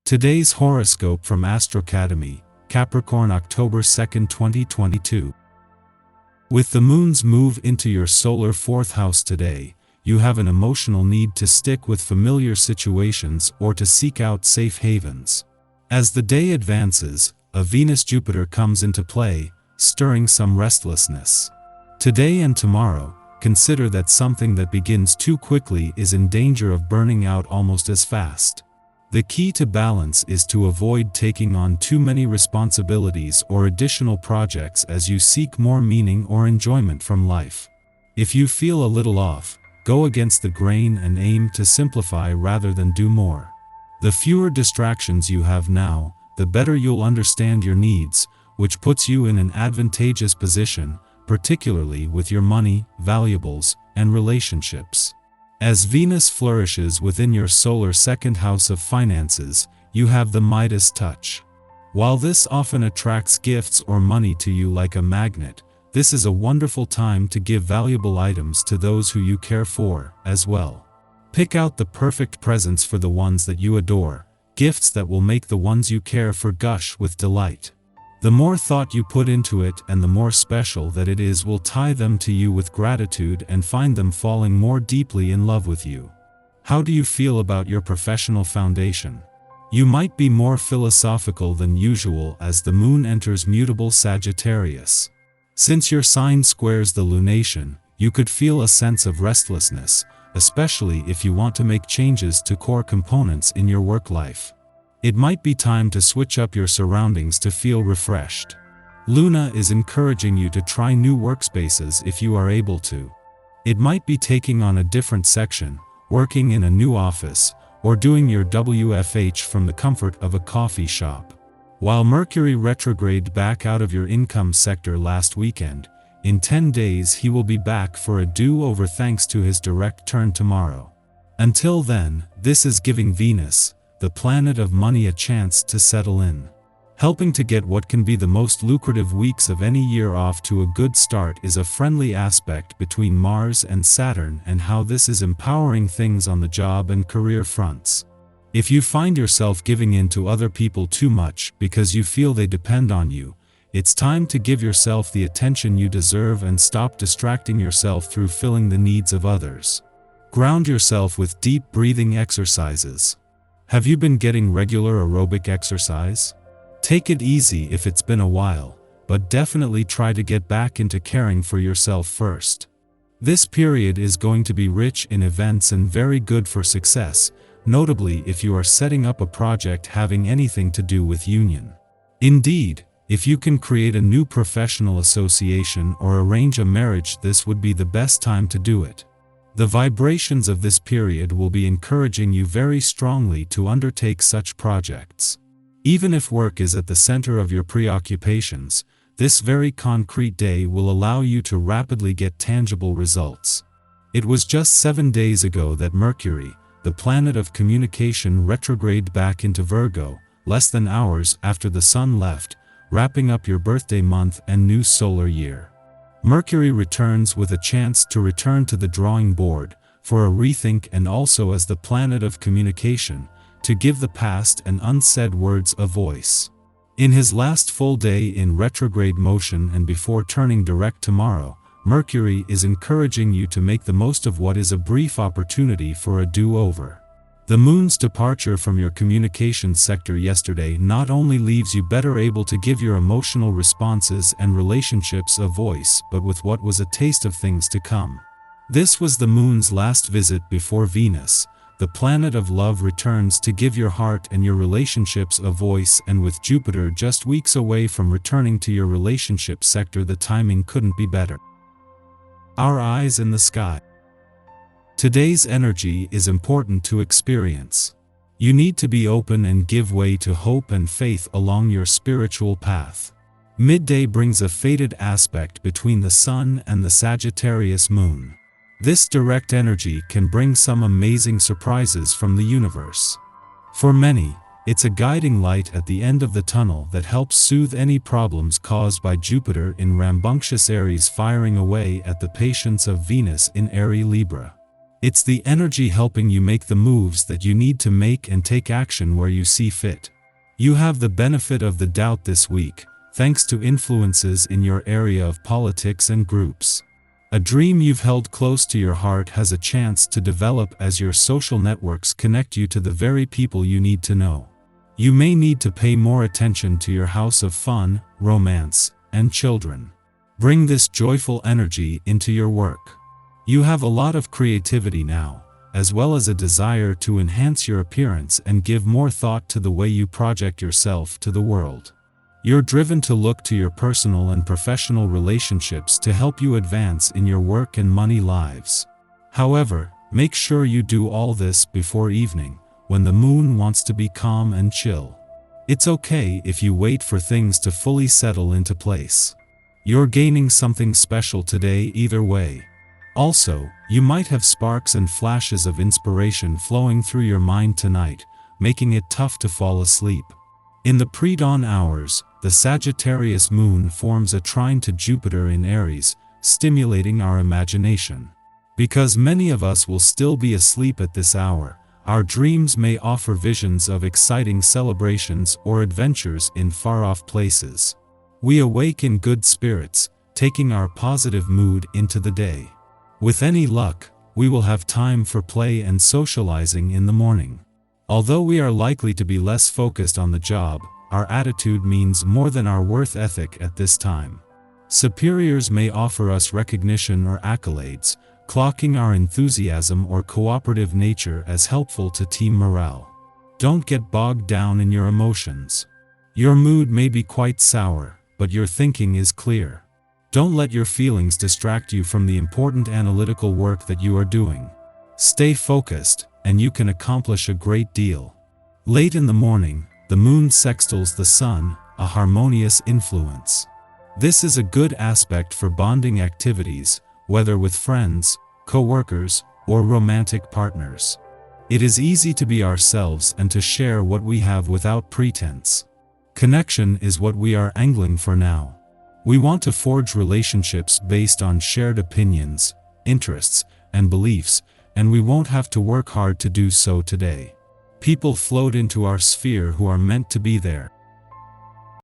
Today's horoscope from Astrocademy, Capricorn, October 2, 2022. With the moon's move into your solar 4th house today, you have an emotional need to stick with familiar situations or to seek out safe havens. As the day advances, a Venus-Jupiter comes into play, stirring some restlessness. Today and tomorrow, consider that something that begins too quickly is in danger of burning out almost as fast. The key to balance is to avoid taking on too many responsibilities or additional projects as you seek more meaning or enjoyment from life. If you feel a little off, go against the grain and aim to simplify rather than do more. The fewer distractions you have now, the better you'll understand your needs, which puts you in an advantageous position, particularly with your money, valuables, and relationships. As Venus flourishes within your solar 2nd house of finances, you have the Midas touch. While this often attracts gifts or money to you like a magnet, this is a wonderful time to give valuable items to those who you care for, as well. Pick out the perfect presents for the ones that you adore, gifts that will make the ones you care for gush with delight. The more thought you put into it and the more special that it is will tie them to you with gratitude and find them falling more deeply in love with you. How do you feel about your professional foundation? You might be more philosophical than usual as the moon enters mutable Sagittarius. Since your sign squares the lunation, you could feel a sense of restlessness, especially if you want to make changes to core components in your work life. It might be time to switch up your surroundings to feel refreshed. Luna is encouraging you to try new workspaces if you are able to. It might be taking on a different section, working in a new office, or doing your WFH from the comfort of a coffee shop. While Mercury retrograded back out of your income sector last weekend, in 10 days he will be back for a do-over thanks to his direct turn tomorrow. Until then, this is giving Venus, the planet of money, a chance to settle in. Helping to get what can be the most lucrative weeks of any year off to a good start is a friendly aspect between Mars and Saturn and how this is empowering things on the job and career fronts. If you find yourself giving in to other people too much because you feel they depend on you, it's time to give yourself the attention you deserve and stop distracting yourself through filling the needs of others. Ground yourself with deep breathing exercises. Have you been getting regular aerobic exercise? Take it easy if it's been a while, but definitely try to get back into caring for yourself first. This period is going to be rich in events and very good for success, notably if you are setting up a project having anything to do with union. Indeed, if you can create a new professional association or arrange a marriage, this would be the best time to do it. The vibrations of this period will be encouraging you very strongly to undertake such projects. Even if work is at the center of your preoccupations, this very concrete day will allow you to rapidly get tangible results. It was just 7 days ago that Mercury, the planet of communication, retrograded back into Virgo, less than hours after the Sun left, wrapping up your birthday month and new solar year. Mercury returns with a chance to return to the drawing board, for a rethink, and also as the planet of communication, to give the past and unsaid words a voice. In his last full day in retrograde motion and before turning direct tomorrow, Mercury is encouraging you to make the most of what is a brief opportunity for a do-over. The moon's departure from your communications sector yesterday not only leaves you better able to give your emotional responses and relationships a voice, but with what was a taste of things to come. This was the moon's last visit before Venus, the planet of love, returns to give your heart and your relationships a voice, and with Jupiter just weeks away from returning to your relationship sector, the timing couldn't be better. Our eyes in the sky. Today's energy is important to experience. You need to be open and give way to hope and faith along your spiritual path. Midday brings a fated aspect between the Sun and the Sagittarius moon. This direct energy can bring some amazing surprises from the universe. For many, it's a guiding light at the end of the tunnel that helps soothe any problems caused by Jupiter in rambunctious Aries firing away at the patience of Venus in airy Libra. It's the energy helping you make the moves that you need to make and take action where you see fit. You have the benefit of the doubt this week, thanks to influences in your area of politics and groups. A dream you've held close to your heart has a chance to develop as your social networks connect you to the very people you need to know. You may need to pay more attention to your house of fun, romance, and children. Bring this joyful energy into your work. You have a lot of creativity now, as well as a desire to enhance your appearance and give more thought to the way you project yourself to the world. You're driven to look to your personal and professional relationships to help you advance in your work and money lives. However, make sure you do all this before evening, when the moon wants to be calm and chill. It's okay if you wait for things to fully settle into place. You're gaining something special today either way. Also, you might have sparks and flashes of inspiration flowing through your mind tonight, making it tough to fall asleep. In the pre-dawn hours, the Sagittarius moon forms a trine to Jupiter in Aries, stimulating our imagination. Because many of us will still be asleep at this hour, our dreams may offer visions of exciting celebrations or adventures in far-off places. We awake in good spirits, taking our positive mood into the day. With any luck, we will have time for play and socializing in the morning. Although we are likely to be less focused on the job, our attitude means more than our worth ethic at this time. Superiors may offer us recognition or accolades, clocking our enthusiasm or cooperative nature as helpful to team morale. Don't get bogged down in your emotions. Your mood may be quite sour, but your thinking is clear. Don't let your feelings distract you from the important analytical work that you are doing. Stay focused, and you can accomplish a great deal. Late in the morning, the moon sextiles the sun, a harmonious influence. This is a good aspect for bonding activities, whether with friends, co-workers, or romantic partners. It is easy to be ourselves and to share what we have without pretense. Connection is what we are angling for now. We want to forge relationships based on shared opinions, interests, and beliefs, and we won't have to work hard to do so today. People float into our sphere who are meant to be there.